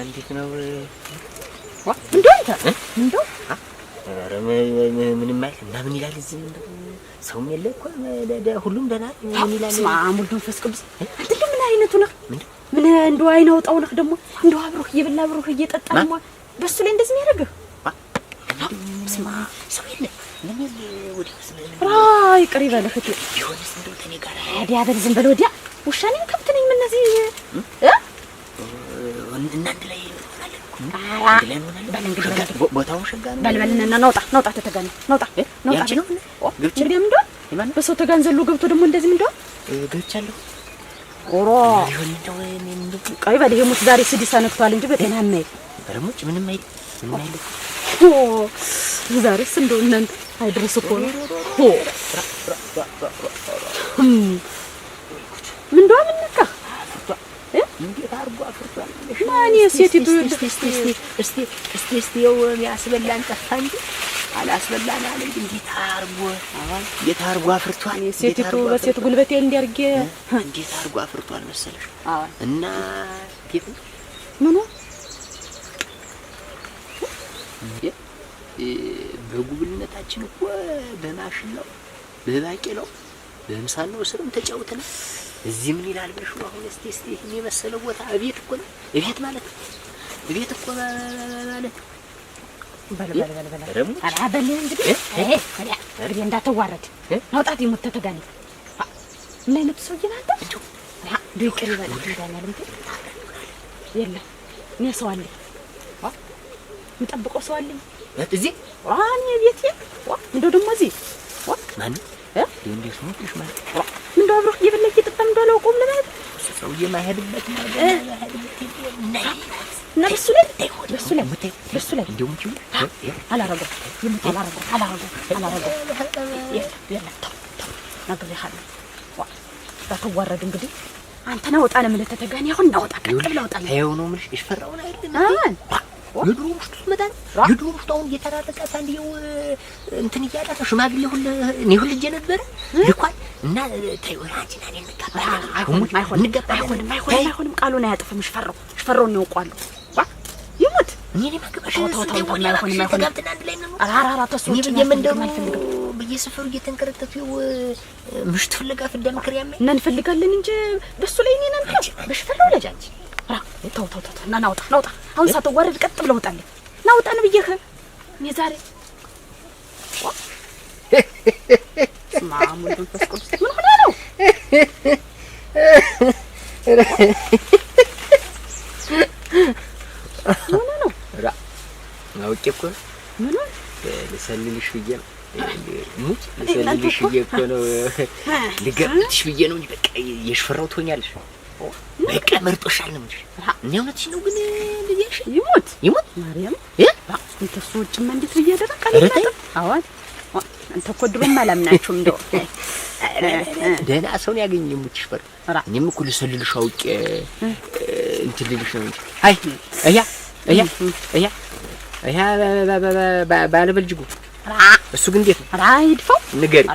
እንዴት ነው እንደው አንተ እንደው ኧረ ምንም አይል እና ምን ይላል እዚህ ሰውም የለ እኮ ሁሉም ደህና ምን ይላል ማሙል መንፈስ ቅዱስ አንተ ምን አይነቱ ነህ ምን እንደው አይናውጣው ነህ ደግሞ እንደው አብሮህ እየበላ አብሮህ እየጠጣ ነው በሱ ላይ እንደዚህ የሚያደርግህ ስማ ሰው የለ ምን ወዲስ አይ ቅሪ በለህ እቴ ቢሆንስ እንደው ተኔ ጋር አዲያ በል ዝም በል ወዲያ ውሻ ነኝ ከብት ነኝ ምን እዚህ እናንተ ላይ ቦታው ሸጋ ነው በልበልና ናውጣ ተተጋነ ናውጣ ነው ግብጭ ደም እንደው በሰው ተጋን ዘሎ ገብቶ ደግሞ እንደዚህ እንደው ገብቻለሁ ኦሮ ይሁን እንደው እንደው ቀይ በል የሙት ዛሬ ስድስት አነክቷል እንጂ በጤና ማይ በረሙጭ ምንም አይል ዛሬስ እንደው እናንተ አይድረስ እኮ ነው ምን እንደው ምን ነካ እንዴት አርጎ አፍርቷል ማን የሴቲቱ እስቲ ያው ያስበላን ጠፋ እንጂ አላስበላን አለ እንዴት አርጎ አፍርቷል የሴቲቱ በሴት ጉልበቴ እንዲያርገ እንዴት አርጎ አፍርቷል መሰለሽ እና ጌት ምኑ በጉብልነታችን እኮ በማሽን ነው በባቄላው በምሳን ነው ስርም ተጫውተን እዚህ ምን ይላል ብለሽ አሁን እስቲ ይሄን የመሰለው ቦታ እቤት እኮ ነው እቤት ማለት በል አላበል እንግዲህ እንግዲህ እንዳትዋረድ ናውጣት ይሞት ተተጋኒ ምን አይነት ሰው ይላል እንደው ይቅር ይበላ እንዳናል እንዴ የለም እኔ ሰው አለኝ ምጠብቀው ሰው አለኝ እዚህ አኒ ቤት እንደው ደግሞ እዚህ ማን እንዴት ነው ትሽ ማለት እንደው አብሮህ እየበላህ እየጠጣህ እንደው አላውቀውም ለማለት ሰውዬ ማይሄድበት በሱ ላይ እንደው ምንጭ አላረገው ነገር ያህል ባትዋረድ እንግዲህ አንተ ናውጣ ነው ማለት ተተጋኒ አሁን ናውጣ ቀጥል አውጣ ነው ነው ምንሽ ይፈራውና አይደል የድሮ ውስጥ መጣን የድሮ ውስጥ አሁን እየተራረቀ ታንዲው እንትን እያለ ሽማግሌ ሁሉ እኔ ሁሉ እጄ ነበር ልኳል እና ታይወራችን አለ አይሆንም ቃሉን አያጥፍም ሽፈራው ነው ያውቃሉ ይሙት እኔ ማገባሽ አራራ ተሶች የምንደሩ በየሰፈሩ እየተንከረተቱ ምሽት ፍለጋ ፍዳ ምክር ያመ ነን ፈልጋለን እንጂ በሱ ላይ እኔ ነን በሽፈራው ለጃንቺ ተው ናውጣ አሁን ሳትዋረድ ቀጥ ብለው ወጣልኝ ናውጣ ነው ብዬሽ እኔ ዛሬ ማሙል መንፈስ ቅዱስ ምን ሆነ ነው አውቄ እኮ ምን ለሰልልሽ ብዬ ነው ሙት ለሰልልሽ ብዬ እኮ ነው ልገብትሽ ብዬ ነው እንጂ በቃ የሽፈራው ትሆኛለሽ በቃ መርጦሻል ነው እንጂ እኔ እውነትሽ ነው ግን ልጅሽ ይሞት ማርያም እንተ ሶጭም እንዴት ብያደረቀ አዋት አንተ እኮ ድሮም አላምናችሁም እንደው ደህና ሰውን ያገኘ ሙትሽ ፈር እኔም እኮ ልሰልልሽ አውቄ እንትን ልልሽ ነው እንጂ አይ እያ ባለበልጅጉ እሱ ግን እንዴት ነው አይድፈው ንገሪ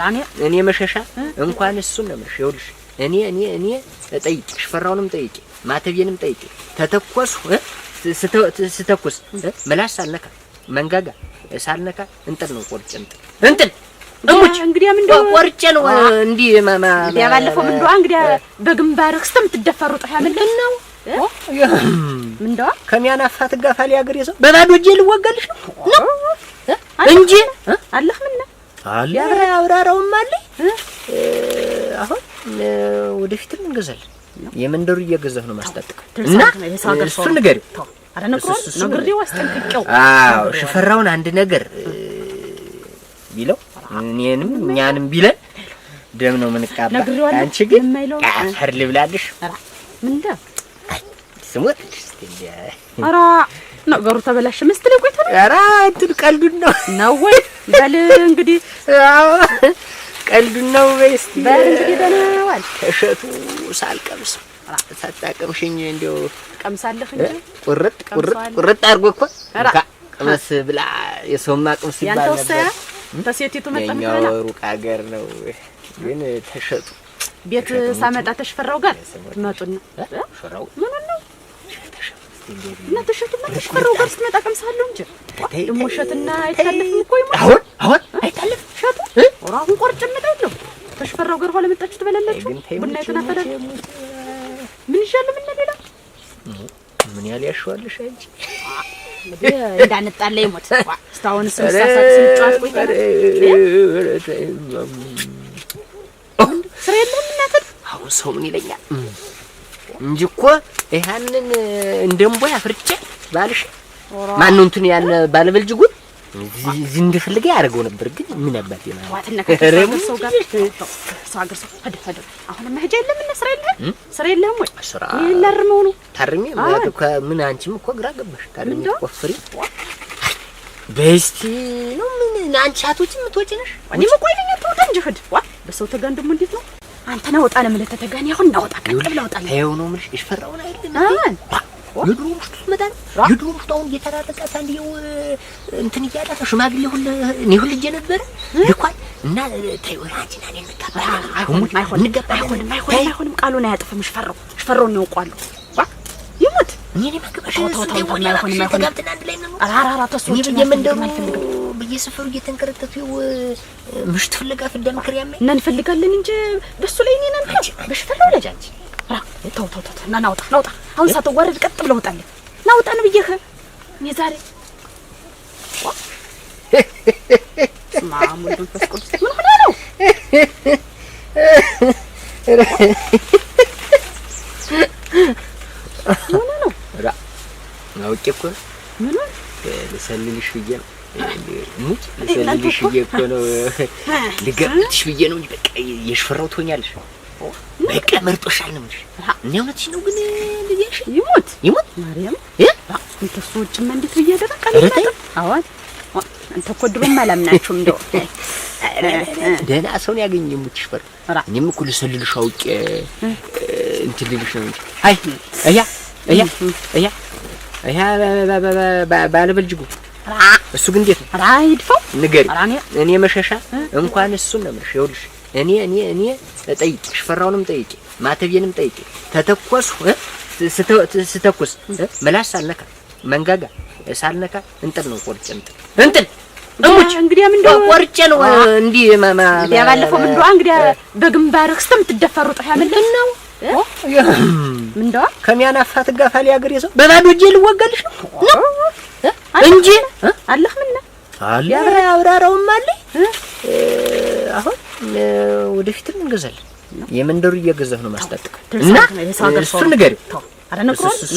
እኔ መሸሻ እንኳን እሱን ነው የምልሽ ይኸውልሽ እኔ ጠይቂ ሽፈራውንም ጠይቂ ማተቤንም ጠይቂ ተተኮስ ስተኩስ መላስ ሳልነካ መንጋጋ ሳልነካ እንጥል ነው ቆርጬ እንጥል እሙች እንግዲህ ምን እንደው ቆርጬ ነው እንዲ ያባለፈው ምን እንደው እንግዲህ በግንባርህ ስተምትደፈሩ ጠፋ ምንድን ነው ምን እንደው ከሚያናፋት ጋፋሊ ሀገር የሰው በባዶ እጄ ልወጋልሽ ነው እንጂ አላህ ምን ነው አለ ያብራራውም አለ አሁን ወደፊትም እንገዛለን የመንደሩ እየገዛሁ ነው ማስጠጥቀው እና እሱ ነገር አረ ነግሬው አስጠንቅቄው አዎ ሽፈራውን አንድ ነገር ቢለው እኛንም ቢለን ደም ነው ምንቃባ አንቺ ግን አፈር ልብላልሽ ምንዳ ስሙት አራ ነገሩ ተበላሽ መስለ ቆይታ አራ እንትን ቀልዱን ነው ወይ በል እንግዲህ ቀልዱን ነው ወይስ በል እንግዲህ ደናዋል እሸቱ ሳልቀምስ ሳታቀምሽኝ እንደው ቀምሳለህ እንጂ ቁርጥ አርጎ እኮ ቀመስ ብላ የሰውማ ቀምስ ይባላል ነበር ተሴቲቱ መጣም ሩቅ ሀገር ነው ግን ተሸጡ ቤት ሳመጣ ተሽፈራው ጋር መጡና ፈራው ምን ነው እና ተሸቱና ተሽፈረው ጋር ስትመጣ ቀምሳለሁ እንጂ ደግሞ እሸትና አይታለፍም እኮ ይሞት አሁን አይታለፍም እሸቱ ወራሁን ቆርጬ እመጣለሁ። ተሽፈረው ጋር ኋላ መጣችሁ ትበላላችሁ። ቡና የተናፈረ ምን ይሻላል? ምን ሌላ ምን ያህል ያሸዋልሽ አንቺ እንዳንጣላ ይሞት እስካሁን ስንሳሳት ስንጫወት ቆይተናል። ስራ የለህም እናትህ? አሁን ሰው ምን ይለኛል እንጂ እኮ ይሄንን እንደምቦይ አፍርጬ ባልሽ ማን ነው እንትን ያን ባለበልጅጉን እዚህ እንደፈልገ ያደርገው ነበር። ግን ምን አባቴ ነው ዋትና ሰው ጋር ሰው አገር ሰው ሄደ አሁን መሄጃ የለም እና ስራ የለህም ወይ? ስራ ይላርመው ነው ታርሚ ማለት ከምን አንቺም እኮ ግራ ገባሽ። ታርሚ ቆፍሪ በስቲ ነው ምን አንቺ አቶች ምትወጪ ነሽ? እኔ መቆይልኝ ተውጣ እንጂ ሂድ ዋ በሰው ተጋን ደሞ እንዴት ነው አንተ ነው ወጣ ለምን ተተጋን ያሁን ናውጣ ቀጥል ለውጣ ነው ይሄው ነው ምንሽ ይፈራው ነው አይደል? የድሮ ውስጥ መጣን የድሮ ውስጥ አሁን እየተራረቀ አንዴው እንትን እያዳፈ ሽማግሌ ሁሉ እኔ ሁሉ እጄ ነበር ልኳል እና ታይው አንቺና እኔ አይሆንም ቃሉን አያጥፍም። ሽፈራው ነው ያውቃሉ ይሙት እኔ ማከባሽ ተጋብተን አንድ ላይ ነው አራራ ተሶች የመንደሩ በየሰፈሩ እየተንከረተተው ምሽት ፍለጋ ፍዳ ምክር ያመ እና እንፈልጋለን እንጂ በሱ ላይ እኔ ነን በሽፈራው ላይ አንቺ ተው ናውጣ አሁን ሳትዋረድ ቀጥ ብለው ወጣልኝ ናውጣ ነው ብዬሽ እኔ ዛሬ ማሙል ተስቆስ ምን ሆነ ነው ምን ነው ራ ናውቄ እኮ ምን ነው ለሰልልሽ ብዬ ነው ሙት ለሰልልሽ ብዬ እኮ ነው ልገብትሽ ብዬ ነው በቃ የሽፈራው ትሆኛለሽ በቃ መርጦሻል ነው እንጂ እኔ እውነትሽ ነው። ግን ልጅሽ ይሞት ማርያም እንተ ሶጭም እንዴት በየደረቀ አዋት አንተ እኮ ድሮም አላምናችሁም እንደው ደህና ሰው ነው ያገኘ ሙትሽፈር እኔም እኮ ልሰልልሽ አውቄ እንትን ልልሽ ነው እንጂ አይ እያ ባለበልጅጉ እሱ ግን እንዴት ነው ይድፋው ንገሪ እኔ መሸሻ እንኳን እሱን ነው የምልሽ ይኸውልሽ እኔ ጠይቂ ሽፈራውንም ጠይቂ ማተቤንም ጠይቂ ተተኮስ ስተኩስ መላስ ሳልነካ መንጋጋ ሳልነካ እንጥል ነው ቆርጬ እንጥል እሙች እንግዲያ ምን እንደው ቆርጬ ነው እንዴ ያባለፈው ምን እንደው እንግዲያ በግንባርህ ስተምትደፈሩጥ ያመልከን ነው ምን እንደው ከሚያናፋት ጋፋሊ ሀገር የሰው በባዶ እጄ ልወጋልሽ ነው እንጂ አላህ ምን አለ ያብራራውም አለ አሁን ወደፊትም እንገዛለን የመንደሩ እየገዛሁ ነው ማስታጠቅ እና እሱ ነገር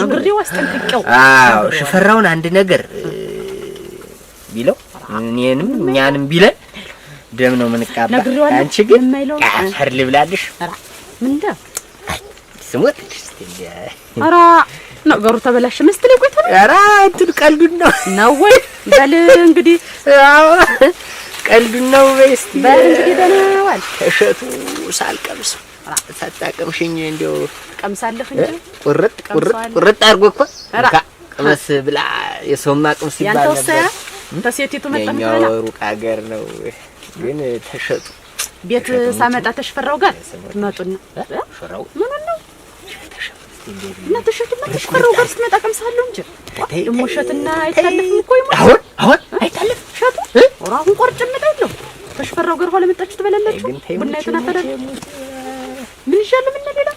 ነግሬው አስጠንቅቄው ሽፈራውን አንድ ነገር ቢለው እኔንም እኛንም ቢለን ደም ነው ምንቃባ አንቺ ግን አፈር ልብላልሽ ምንዳ ስሙት አራ ነገሩ ተበላሽ መስተለኝ ቆይቶ አራ እንትን ቀልዱን ነው ወይ በል እንግዲህ አዎ ቀልዱን ነው በስቲ በእንግዲህ ደናዋል እሸቱ ሳልቀምስ ሳታቀምሽኝ እንደው ቀምሳለህ እንጂ ቁርጥ አድርጎ እኮ ቀመስ ብላ የሰውማ ቀምስ ይባል ነበር። ተሴቲቱ መጣም ነው ሩቅ ሀገር ነው ግን ተሸጡ ቤት ሳመጣ ተሽፈራው ጋር መጡና ሽፈራው ምን ነው እና ተሸቱና ተሽፈራው ጋር ስትመጣ ቀምሳለሁ እንጂ ደግሞ እሸትና አይታለፍም እኮ ይሞት አሁን አይታለፍም እሸቱ ወራሁን ቆርጬ እመጣለሁ። ተሽፈራው ጋር ኋላ መጣችሁ ትበላላችሁ። ቡና የተናፈረ ምን ይሻላል? ምን ሌላ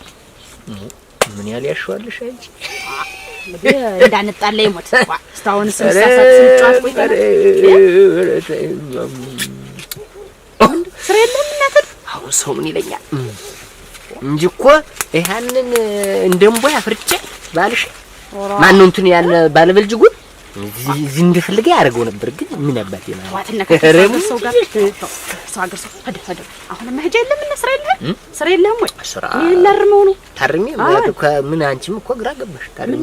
ምን ያህል ያሸዋልሽ አንቺ እንዳንጣላ ይሞት እስካሁን ስንሳሳት ስንጫወት ቆይተናል። ስራ የለህም እናትህ? አሁን ሰው ምን ይለኛል እንጂ እኮ ይሄንን እንደምቦይ አፍርጬ ባልሽ ማን ነው እንትን ያን ባለበልጅጉን እዚህ እንደፈልገ ያደርገው ነበር። ግን ምን አባቴ ነው ዋትና ሰው ጋር ሰው አገር ሰው ሄደ አሁን መሄጃ የለም እና ስራ የለህም ወይ? ስራ ይላርመው ነው ታርሚ ማለት ከምን አንቺም እኮ ግራ ገባሽ ታርሚ